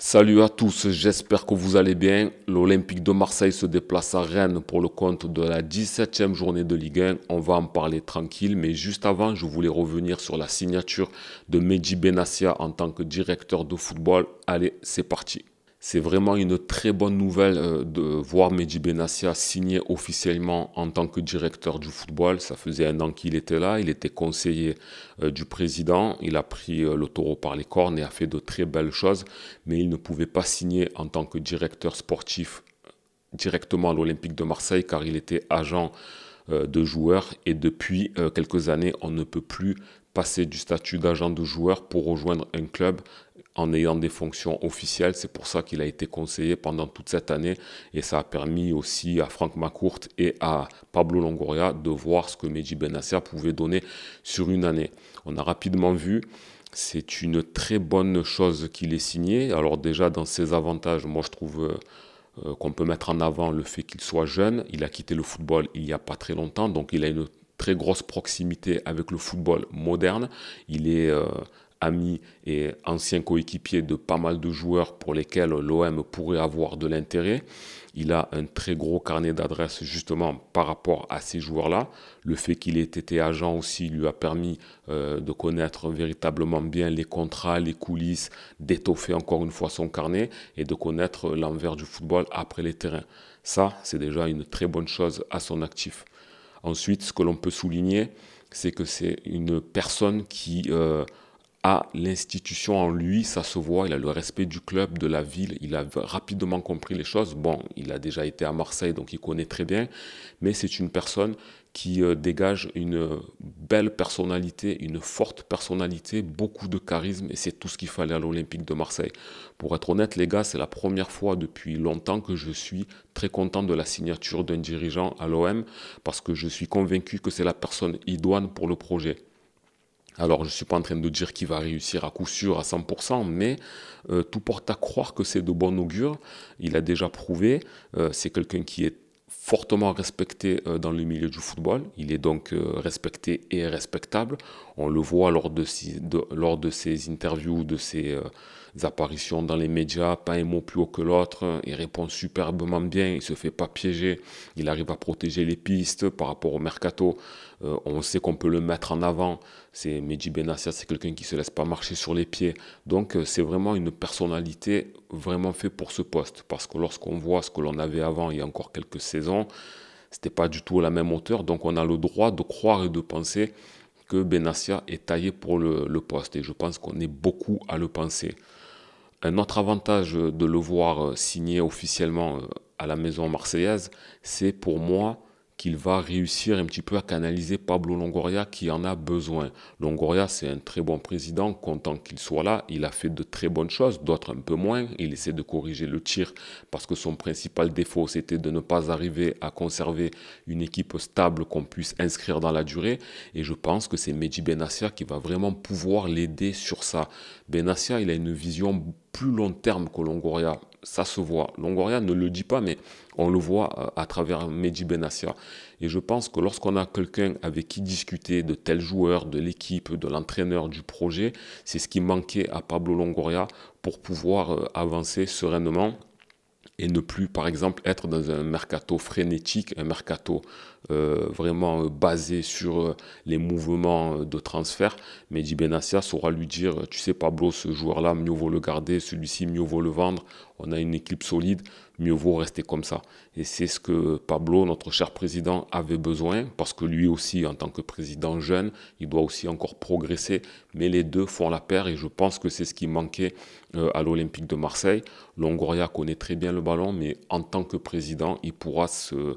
Salut à tous, j'espère que vous allez bien. L'Olympique de Marseille se déplace à Rennes pour le compte de la 17e journée de Ligue 1. On va en parler tranquille, mais juste avant, je voulais revenir sur la signature de Mehdi Benassia en tant que directeur de football. Allez, c'est parti. C'est vraiment une très bonne nouvelle de voir Mehdi Benassia signer officiellement en tant que directeur du football. Ça faisait un an qu'il était là, il était conseiller du président, il a pris le taureau par les cornes et a fait de très belles choses, mais il ne pouvait pas signer en tant que directeur sportif directement à l'Olympique de Marseille car il était agent de joueur et depuis quelques années on ne peut plus passer du statut d'agent de joueur pour rejoindre un club en ayant des fonctions officielles. C'est pour ça qu'il a été conseiller pendant toute cette année et ça a permis aussi à Franck McCourt et à Pablo Longoria de voir ce que Mehdi Benassia pouvait donner sur une année. On a rapidement vu, c'est une très bonne chose qu'il ait signé. Alors déjà dans ses avantages, moi je trouve qu'on peut mettre en avant le fait qu'il soit jeune. Il a quitté le football il n'y a pas très longtemps, donc il a une très grosse proximité avec le football moderne. Il est ami et ancien coéquipier de pas mal de joueurs pour lesquels l'OM pourrait avoir de l'intérêt. Il a un très gros carnet d'adresses justement par rapport à ces joueurs-là. Le fait qu'il ait été agent aussi lui a permis de connaître véritablement bien les contrats, les coulisses, d'étoffer encore une fois son carnet et de connaître l'envers du football après les terrains. Ça, c'est déjà une très bonne chose à son actif. Ensuite, ce que l'on peut souligner, c'est que c'est une personne qui a l'institution en lui, ça se voit, il a le respect du club, de la ville, il a rapidement compris les choses. Bon, il a déjà été à Marseille, donc il connaît très bien, mais c'est une personne qui dégage une belle personnalité, une forte personnalité, beaucoup de charisme, et c'est tout ce qu'il fallait à l'Olympique de Marseille. Pour être honnête, les gars, c'est la première fois depuis longtemps que je suis très content de la signature d'un dirigeant à l'OM, parce que je suis convaincu que c'est la personne idoine pour le projet. Alors, je ne suis pas en train de dire qu'il va réussir à coup sûr à 100%, mais tout porte à croire que c'est de bon augure. Il a déjà prouvé, c'est quelqu'un qui est fortement respecté dans le milieu du football. Il est donc respecté et respectable. On le voit lors de ses interviews, de ses apparitions dans les médias, pas un mot plus haut que l'autre. Il répond superbement bien, il ne se fait pas piéger, il arrive à protéger les pistes par rapport au mercato. On sait qu'on peut le mettre en avant. C'est Mehdi Benassia, c'est quelqu'un qui ne se laisse pas marcher sur les pieds. Donc c'est vraiment une personnalité vraiment faite pour ce poste. Parce que lorsqu'on voit ce que l'on avait avant il y a encore quelques saisons, c'était pas du tout à la même hauteur. Donc on a le droit de croire et de penser que Benassia est taillé pour le poste. Et je pense qu'on est beaucoup à le penser. Un autre avantage de le voir signer officiellement à la maison marseillaise, c'est pour moi qu'il va réussir un petit peu à canaliser Pablo Longoria qui en a besoin. Longoria, c'est un très bon président, content qu'il soit là. Il a fait de très bonnes choses, d'autres un peu moins. Il essaie de corriger le tir parce que son principal défaut, c'était de ne pas arriver à conserver une équipe stable qu'on puisse inscrire dans la durée. Et je pense que c'est Mehdi Benassia qui va vraiment pouvoir l'aider sur ça. Benassia, il a une vision plus long terme que Longoria. Ça se voit. Longoria ne le dit pas, mais on le voit à travers Mehdi Benassia. Et je pense que lorsqu'on a quelqu'un avec qui discuter de tel joueur, de l'équipe, de l'entraîneur, du projet, c'est ce qui manquait à Pablo Longoria pour pouvoir avancer sereinement et ne plus, par exemple, être dans un mercato frénétique, un mercato vraiment basé sur les mouvements de transfert. Mehdi Benassia saura lui dire, tu sais Pablo, ce joueur-là, mieux vaut le garder, celui-ci, mieux vaut le vendre. On a une équipe solide, mieux vaut rester comme ça. Et c'est ce que Pablo, notre cher président, avait besoin, parce que lui aussi, en tant que président jeune, il doit aussi encore progresser, mais les deux font la paire et je pense que c'est ce qui manquait à l'Olympique de Marseille. Longoria connaît très bien le ballon, mais en tant que président, il pourra se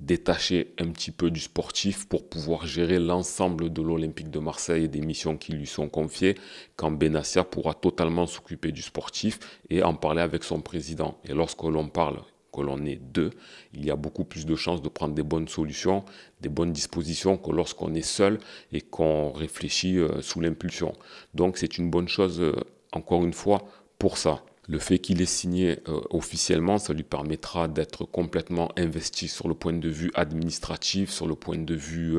détacher un petit peu du sportif pour pouvoir gérer l'ensemble de l'Olympique de Marseille et des missions qui lui sont confiées, quand Benassia pourra totalement s'occuper du sportif et en parler avec son président. Et lorsque l'on parle que l'on est deux, il y a beaucoup plus de chances de prendre des bonnes solutions, des bonnes dispositions que lorsqu'on est seul et qu'on réfléchit sous l'impulsion. Donc c'est une bonne chose, encore une fois, pour ça. Le fait qu'il ait signé officiellement, ça lui permettra d'être complètement investi sur le point de vue administratif, sur le point de vue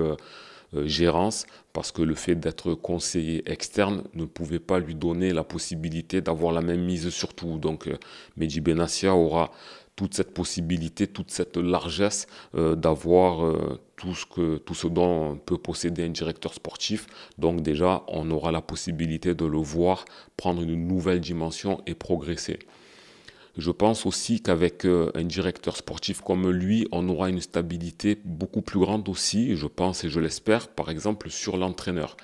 gérance, parce que le fait d'être conseiller externe ne pouvait pas lui donner la possibilité d'avoir la même mise sur tout. Donc Mehdi Benassia aura toute cette possibilité, toute cette largesse d'avoir tout ce dont peut posséder un directeur sportif. Donc déjà, on aura la possibilité de le voir prendre une nouvelle dimension et progresser. Je pense aussi qu'avec un directeur sportif comme lui, on aura une stabilité beaucoup plus grande aussi, je pense et je l'espère, par exemple sur l'entraîneur.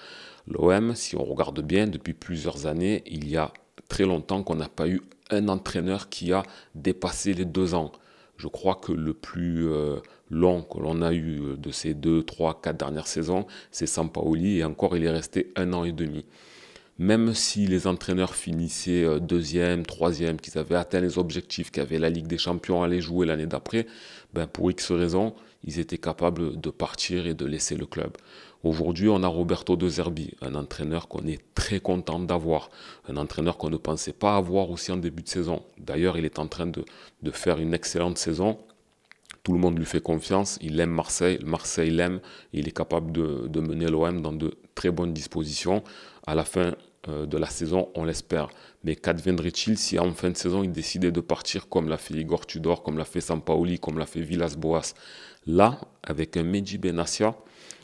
L'OM, si on regarde bien, depuis plusieurs années, il y a très longtemps qu'on n'a pas eu un entraîneur qui a dépassé les 2 ans. Je crois que le plus long que l'on a eu de ces 2, 3, 4 dernières saisons, c'est Sampaoli, et encore il est resté 1 an et demi. Même si les entraîneurs finissaient deuxième, troisième, qu'ils avaient atteint les objectifs, qu'avaient la Ligue des Champions à aller jouer l'année d'après, ben pour X raisons, ils étaient capables de partir et de laisser le club. Aujourd'hui, on a Roberto De Zerbi, un entraîneur qu'on est très content d'avoir, un entraîneur qu'on ne pensait pas avoir aussi en début de saison. D'ailleurs, il est en train de faire une excellente saison. Tout le monde lui fait confiance, il aime Marseille, Marseille l'aime, il est capable de mener l'OM dans de très bonnes dispositions. À la fin de la saison, on l'espère. Mais qu'adviendrait-il si en fin de saison, il décidait de partir comme l'a fait Igor Tudor, comme l'a fait Sampaoli, comme l'a fait Villas-Boas? Là, avec un Mehdi Benassia,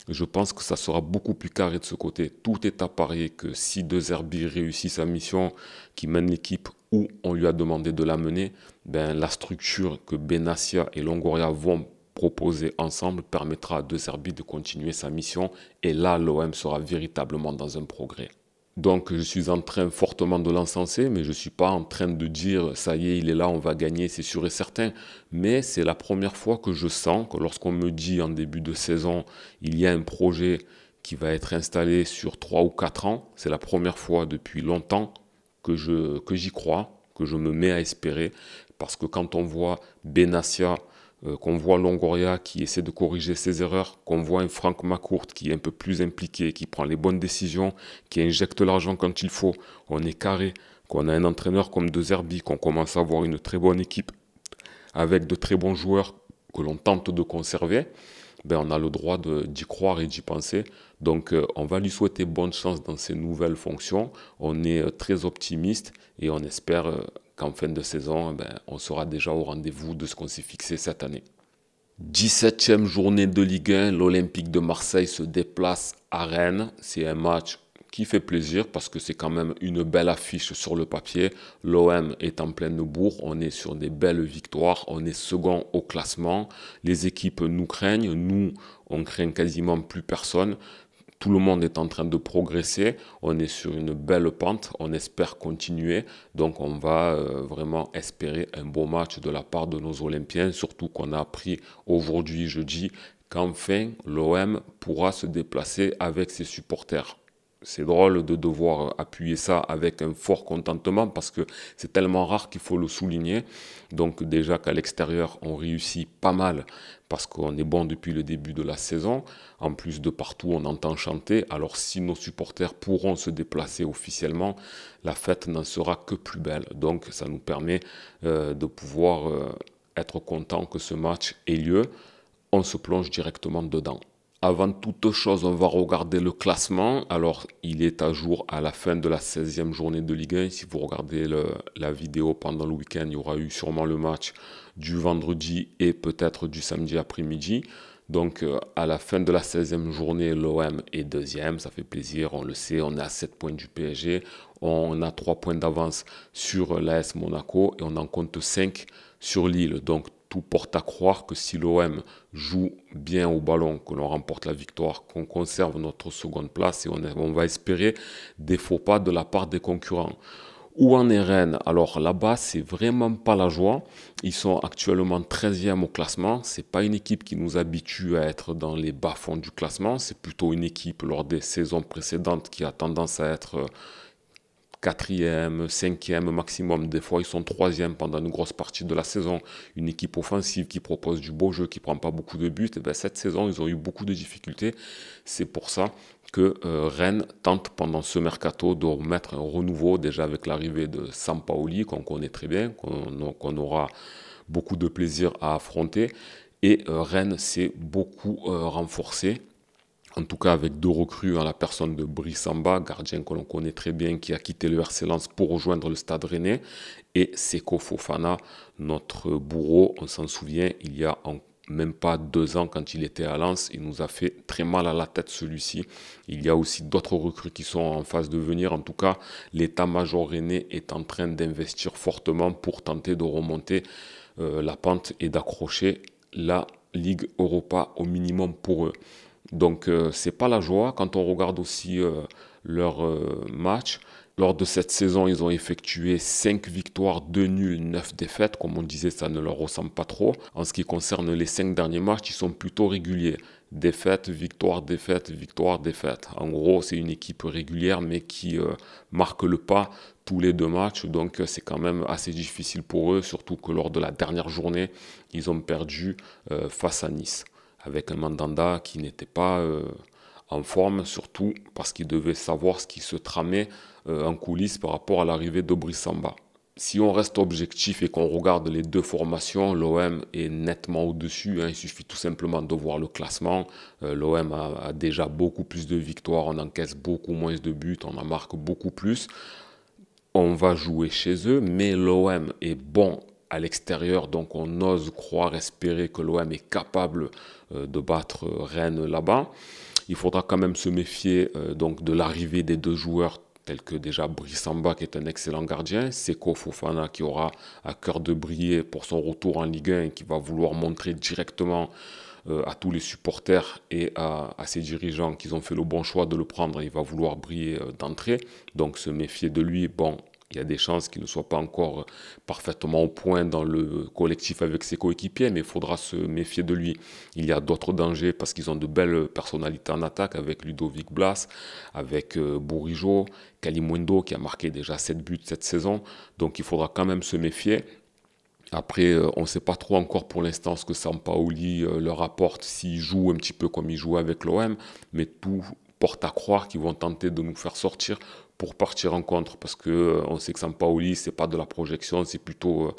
je pense que ça sera beaucoup plus carré de ce côté. Tout est à parier que si De Zerbi réussit sa mission, qui mène l'équipe où on lui a demandé de la mener, ben, la structure que Benassia et Longoria vont proposer ensemble permettra à De Zerbi de continuer sa mission. Et là, l'OM sera véritablement dans un progrès. Donc je suis en train fortement de l'encenser, mais je ne suis pas en train de dire ça y est, il est là, on va gagner, c'est sûr et certain. Mais c'est la première fois que je sens que lorsqu'on me dit en début de saison, il y a un projet qui va être installé sur 3 ou 4 ans, c'est la première fois depuis longtemps que j'y crois, que je me mets à espérer. Parce que quand on voit Benassia, qu'on voit Longoria qui essaie de corriger ses erreurs, qu'on voit un Franck McCourt qui est un peu plus impliqué, qui prend les bonnes décisions, qui injecte l'argent quand il faut, on est carré, qu'on a un entraîneur comme De Zerbi, qu'on commence à avoir une très bonne équipe avec de très bons joueurs que l'on tente de conserver, ben on a le droit d'y croire et d'y penser. Donc on va lui souhaiter bonne chance dans ses nouvelles fonctions. On est très optimiste et on espère qu'en fin de saison, ben, on sera déjà au rendez-vous de ce qu'on s'est fixé cette année. 17e journée de Ligue 1, l'Olympique de Marseille se déplace à Rennes. C'est un match qui fait plaisir parce que c'est quand même une belle affiche sur le papier. L'OM est en pleine bourre, on est sur des belles victoires, on est second au classement. Les équipes nous craignent, nous on craint quasiment plus personne. Tout le monde est en train de progresser, on est sur une belle pente, on espère continuer, donc on va vraiment espérer un beau match de la part de nos Olympiens, surtout qu'on a appris aujourd'hui, jeudi, qu'enfin l'OM pourra se déplacer avec ses supporters. C'est drôle de devoir appuyer ça avec un fort contentement parce que c'est tellement rare qu'il faut le souligner. Donc déjà qu'à l'extérieur, on réussit pas mal parce qu'on est bon depuis le début de la saison. En plus de partout, on entend chanter. Alors si nos supporters pourront se déplacer officiellement, la fête n'en sera que plus belle. Donc ça nous permet de pouvoir être content que ce match ait lieu. On se plonge directement dedans. Avant toute chose, on va regarder le classement. Alors, il est à jour à la fin de la 16e journée de Ligue 1. Si vous regardez la vidéo pendant le week-end, il y aura eu sûrement le match du vendredi et peut-être du samedi après-midi. Donc, à la fin de la 16e journée, l'OM est deuxième. Ça fait plaisir, on le sait. On est à 7 points du PSG. On a 3 points d'avance sur l'AS Monaco et on en compte 5 sur Lille. Donc, tout porte à croire que si l'OM joue bien au ballon, que l'on remporte la victoire, qu'on conserve notre seconde place et on va espérer des faux pas de la part des concurrents. Où en est Rennes? Alors là-bas, c'est vraiment pas la joie. Ils sont actuellement 13e au classement. C'est pas une équipe qui nous habitue à être dans les bas-fonds du classement. C'est plutôt une équipe lors des saisons précédentes qui a tendance à être quatrième, cinquième maximum. Des fois, ils sont troisième pendant une grosse partie de la saison. Une équipe offensive qui propose du beau jeu, qui ne prend pas beaucoup de buts. Et bien, cette saison, ils ont eu beaucoup de difficultés. C'est pour ça que Rennes tente pendant ce mercato de remettre un renouveau, déjà avec l'arrivée de Sampaoli, qu'on connaît très bien, qu'on aura beaucoup de plaisir à affronter. Et Rennes s'est beaucoup renforcé En tout cas, avec deux recrues en la personne de Brice Samba, gardien que l'on connaît très bien, qui a quitté le RC Lens pour rejoindre le Stade Rennais, et Seko Fofana, notre bourreau. On s'en souvient, il y a même pas 2 ans, quand il était à Lens, il nous a fait très mal à la tête, celui-ci. Il y a aussi d'autres recrues qui sont en phase de venir. En tout cas, l'état-major rennais est en train d'investir fortement pour tenter de remonter la pente et d'accrocher la Ligue Europa au minimum pour eux. Donc c'est pas la joie quand on regarde aussi leurs matchs. Lors de cette saison, ils ont effectué 5 victoires, 2 nuls, 9 défaites. Comme on disait, ça ne leur ressemble pas trop. En ce qui concerne les 5 derniers matchs, ils sont plutôt réguliers. Défaite, victoire, défaite, victoire, défaite. En gros, c'est une équipe régulière mais qui marque le pas tous les 2 matchs. Donc c'est quand même assez difficile pour eux, surtout que lors de la dernière journée, ils ont perdu face à Nice, avec un Mandanda qui n'était pas en forme, surtout parce qu'il devait savoir ce qui se tramait en coulisses par rapport à l'arrivée de Brice Samba. Si on reste objectif et qu'on regarde les deux formations, l'OM est nettement au-dessus, hein. Il suffit tout simplement de voir le classement. L'OM a déjà beaucoup plus de victoires, on encaisse beaucoup moins de buts, on en marque beaucoup plus. On va jouer chez eux, mais l'OM est bon à l'extérieur, donc on ose croire, espérer que l'OM est capable de battre Rennes là-bas. Il faudra quand même se méfier donc de l'arrivée des deux joueurs tels que déjà Brice Samba qui est un excellent gardien, Seko Fofana qui aura à cœur de briller pour son retour en Ligue 1 et qui va vouloir montrer directement à tous les supporters et à ses dirigeants qu'ils ont fait le bon choix de le prendre. Il va vouloir briller d'entrée, donc se méfier de lui. Bon, il y a des chances qu'il ne soit pas encore parfaitement au point dans le collectif avec ses coéquipiers, mais il faudra se méfier de lui. Il y a d'autres dangers parce qu'ils ont de belles personnalités en attaque avec Ludovic Blas, avec Bourigeaud, Kalimundo qui a marqué déjà 7 buts cette saison. Donc il faudra quand même se méfier. Après, on ne sait pas trop encore pour l'instant ce que Sampaoli leur apporte, s'il joue un petit peu comme il jouait avec l'OM, mais tout porte à croire qu'ils vont tenter de nous faire sortir pour partir en contre, parce que on sait que Sampaoli, c'est pas de la projection, c'est plutôt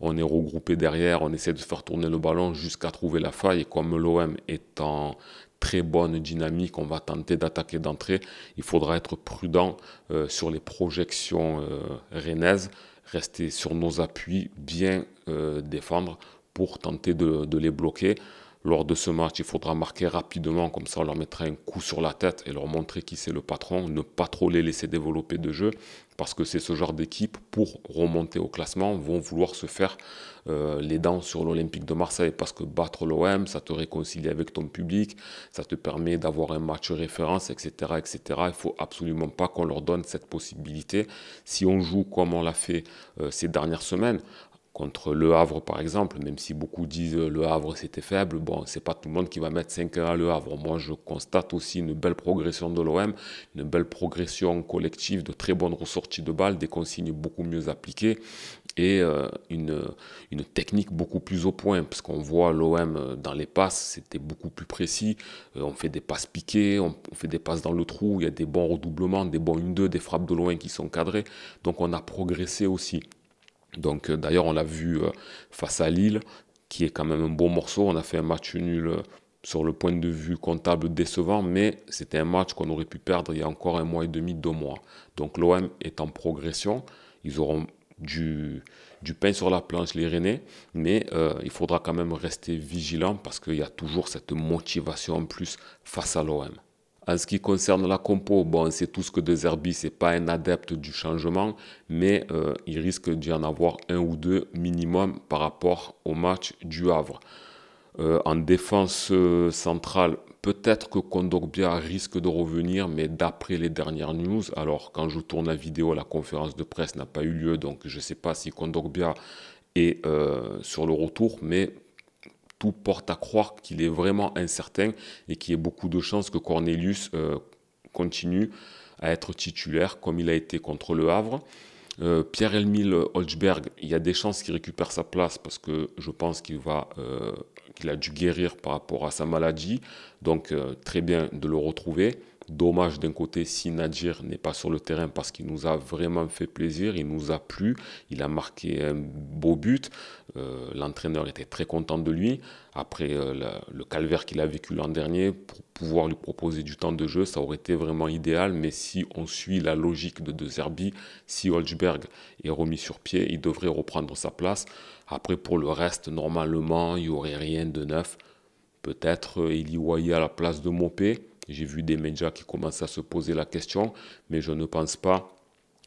on est regroupé derrière, on essaie de faire tourner le ballon jusqu'à trouver la faille, et comme l'OM est en très bonne dynamique, on va tenter d'attaquer d'entrée. Il faudra être prudent sur les projections rennaises, rester sur nos appuis, bien défendre pour tenter de les bloquer. Lors de ce match, il faudra marquer rapidement, comme ça on leur mettra un coup sur la tête et leur montrer qui c'est le patron, ne pas trop les laisser développer de jeu, parce que c'est ce genre d'équipe, pour remonter au classement, vont vouloir se faire les dents sur l'Olympique de Marseille, parce que battre l'OM, ça te réconcilie avec ton public, ça te permet d'avoir un match référence, etc., etc. Il ne faut absolument pas qu'on leur donne cette possibilité. Si on joue comme on l'a fait ces dernières semaines, contre Le Havre par exemple, même si beaucoup disent Le Havre c'était faible, bon, c'est pas tout le monde qui va mettre 5 heures à Le Havre. Moi je constate aussi une belle progression de l'OM, une belle progression collective, de très bonnes ressorties de balles, des consignes beaucoup mieux appliquées et une technique beaucoup plus au point, parce qu'on voit l'OM dans les passes, c'était beaucoup plus précis, on fait des passes piquées, on fait des passes dans le trou, il y a des bons redoublements, des bons 1-2, des frappes de loin qui sont cadrées, donc on a progressé aussi. Donc d'ailleurs on l'a vu face à Lille, qui est quand même un bon morceau. On a fait un match nul sur le point de vue comptable décevant, mais c'était un match qu'on aurait pu perdre il y a encore 1 mois et demi, 2 mois. Donc l'OM est en progression. Ils auront du pain sur la planche, les Rennais, mais il faudra quand même rester vigilant parce qu'il y a toujours cette motivation en plus face à l'OM. En ce qui concerne la compo, bon, c'est tout ce que De Zerbi, c'est pas un adepte du changement, mais il risque d'y en avoir un ou deux minimum par rapport au match du Havre. En défense centrale, peut-être que Kondogbia risque de revenir, mais d'après les dernières news, alors quand je tourne la vidéo, la conférence de presse n'a pas eu lieu, donc je ne sais pas si Kondogbia est sur le retour, mais tout porte à croire qu'il est vraiment incertain et qu'il y ait beaucoup de chances que Cornelius continue à être titulaire comme il a été contre le Havre. Pierre-Emile Holzberg, il y a des chances qu'il récupère sa place parce que je pense qu'il a dû guérir par rapport à sa maladie. Donc très bien de le retrouver. Dommage d'un côté si Nadir n'est pas sur le terrain parce qu'il nous a vraiment fait plaisir, il nous a plu, il a marqué un beau but, l'entraîneur était très content de lui. Après le calvaire qu'il a vécu l'an dernier, pour pouvoir lui proposer du temps de jeu, ça aurait été vraiment idéal. Mais si on suit la logique de Zerbi, si Holzberg est remis sur pied, il devrait reprendre sa place. Après pour le reste, normalement, il n'y aurait rien de neuf. Peut-être Eli Wahi à la place de Mopé. J'ai vu des médias qui commencent à se poser la question, mais je ne pense pas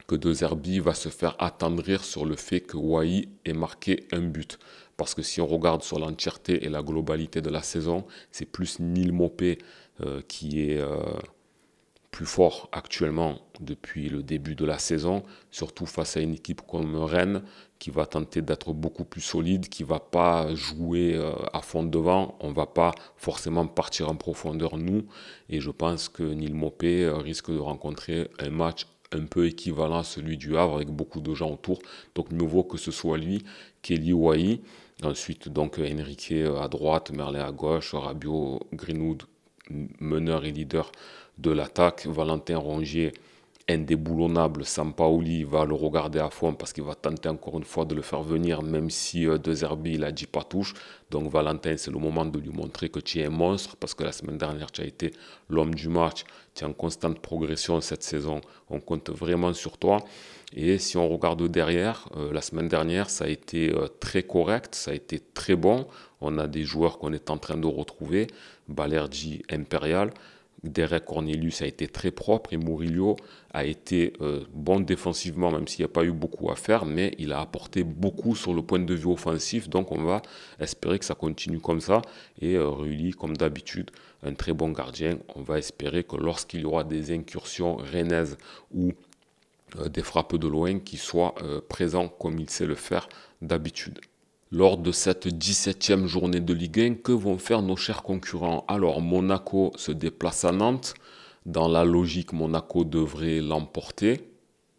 que De Zerbi va se faire attendrir sur le fait que Wahi ait marqué un but. Parce que si on regarde sur l'entièreté et la globalité de la saison, c'est plus Neil Mopé qui est plus fort actuellement depuis le début de la saison, surtout face à une équipe comme Rennes qui va tenter d'être beaucoup plus solide, qui ne va pas jouer à fond devant, on ne va pas forcément partir en profondeur nous, et je pense que Neil Mopé risque de rencontrer un match un peu équivalent à celui du Havre avec beaucoup de gens autour, donc mieux vaut que ce soit lui qu'Eli Wahi. Ensuite donc Enrique à droite, Merlin à gauche, Rabiot, Greenwood meneur et leader de l'attaque, Valentin Rongier indéboulonnable, Sampaoli va le regarder à fond parce qu'il va tenter encore une fois de le faire venir, même si De Zerbi il a dit pas touche. Donc Valentin, c'est le moment de lui montrer que tu es un monstre parce que la semaine dernière tu as été l'homme du match, tu es en constante progression cette saison, on compte vraiment sur toi. Et si on regarde derrière, la semaine dernière ça a été très correct, ça a été très bon, on a des joueurs qu'on est en train de retrouver, Balerdi, Impérial, Derek Cornelius a été très propre et Murillo a été bon défensivement, même s'il n'y a pas eu beaucoup à faire, mais il a apporté beaucoup sur le point de vue offensif. Donc on va espérer que ça continue comme ça. Et Rulli, comme d'habitude, un très bon gardien. On va espérer que lorsqu'il y aura des incursions rennaises ou des frappes de loin, qu'il soit présent comme il sait le faire d'habitude. Lors de cette 17e journée de Ligue 1, que vont faire nos chers concurrents? Alors, Monaco se déplace à Nantes. Dans la logique, Monaco devrait l'emporter,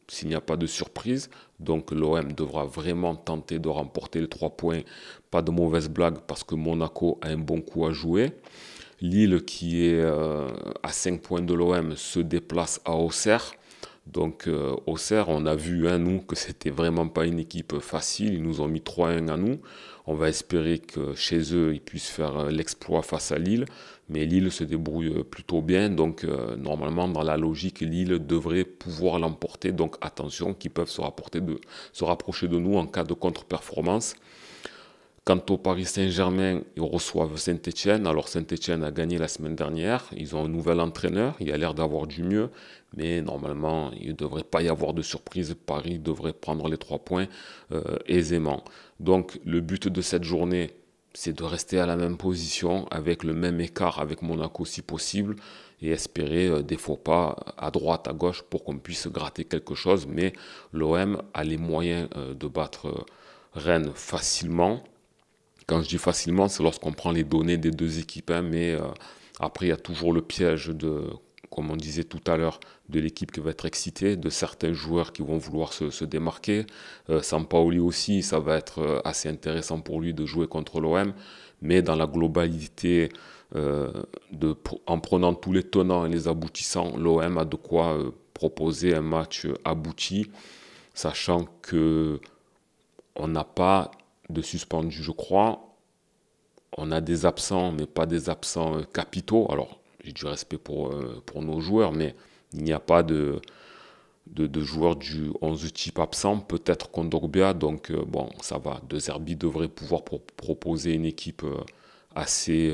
s'il n'y a pas de surprise. Donc, l'OM devra vraiment tenter de remporter les 3 points. Pas de mauvaise blague parce que Monaco a un bon coup à jouer. Lille, qui est à 5 points de l'OM, se déplace à Auxerre. Donc Auxerre, on a vu nous que c'était vraiment pas une équipe facile, ils nous ont mis 3-1 à nous. On va espérer que chez eux, ils puissent faire l'exploit face à Lille, mais Lille se débrouille plutôt bien, donc normalement dans la logique, Lille devrait pouvoir l'emporter, donc attention qu'ils peuvent se rapprocher de nous en cas de contre-performance. Quant au Paris Saint-Germain, ils reçoivent Saint-Etienne. Alors Saint-Etienne a gagné la semaine dernière. Ils ont un nouvel entraîneur. Il a l'air d'avoir du mieux. Mais normalement, il ne devrait pas y avoir de surprise. Paris devrait prendre les 3 points aisément. Donc le but de cette journée, c'est de rester à la même position, avec le même écart avec Monaco si possible. Et espérer des faux pas à droite, à gauche pour qu'on puisse gratter quelque chose. Mais l'OM a les moyens de battre Rennes facilement. Quand je dis facilement, c'est lorsqu'on prend les données des deux équipes, mais après il y a toujours le piège de, comme on disait tout à l'heure, de l'équipe qui va être excitée, de certains joueurs qui vont vouloir se démarquer. Sampaoli aussi, ça va être assez intéressant pour lui de jouer contre l'OM, mais dans la globalité, en prenant tous les tenants et les aboutissants, l'OM a de quoi proposer un match abouti, sachant que on n'a pas de suspendu, je crois. On a des absents, mais pas des absents capitaux. Alors, j'ai du respect pour nos joueurs, mais il n'y a pas de joueurs du 11 type absent. Peut-être Kondogbia, donc bon, ça va. De Zerbi devrait pouvoir proposer une équipe assez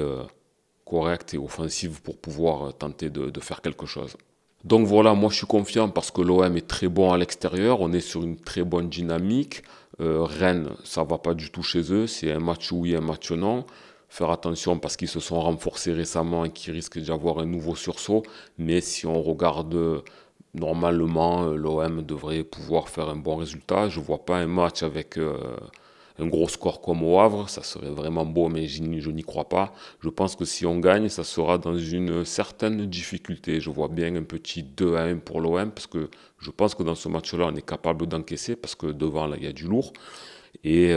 correcte et offensive pour pouvoir tenter de faire quelque chose. Donc voilà, moi je suis confiant parce que l'OM est très bon à l'extérieur, on est sur une très bonne dynamique. Rennes, ça va pas du tout chez eux, c'est un match oui, un match non. Faire attention parce qu'ils se sont renforcés récemment et qu'ils risquent d'avoir un nouveau sursaut. Mais si on regarde normalement, l'OM devrait pouvoir faire un bon résultat. Je ne vois pas un match avec un gros score comme au Havre, ça serait vraiment beau, mais je n'y crois pas. Je pense que si on gagne, ça sera dans une certaine difficulté. Je vois bien un petit 2-1 pour l'OM, parce que je pense que dans ce match-là, on est capable d'encaisser, parce que devant, là, il y a du lourd. Et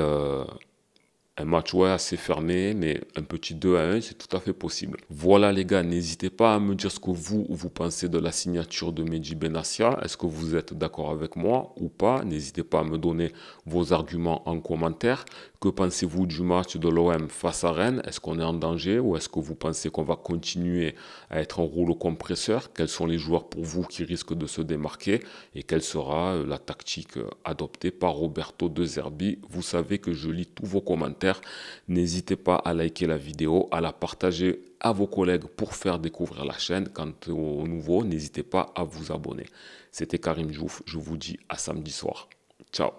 Un match ouais, assez fermé, mais un petit 2-1, c'est tout à fait possible. Voilà les gars, n'hésitez pas à me dire ce que vous pensez de la signature de Mehdi Benassia. Est-ce que vous êtes d'accord avec moi ou pas? N'hésitez pas à me donner vos arguments en commentaire. Que pensez-vous du match de l'OM face à Rennes? Est-ce qu'on est en danger ou est-ce que vous pensez qu'on va continuer à être en rouleau compresseur? Quels sont les joueurs pour vous qui risquent de se démarquer? Et quelle sera la tactique adoptée par Roberto De Zerbi? Vous savez que je lis tous vos commentaires. N'hésitez pas à liker la vidéo, à la partager à vos collègues pour faire découvrir la chaîne. Quant aux nouveaux, n'hésitez pas à vous abonner. C'était Karim Diouf, je vous dis à samedi soir. Ciao.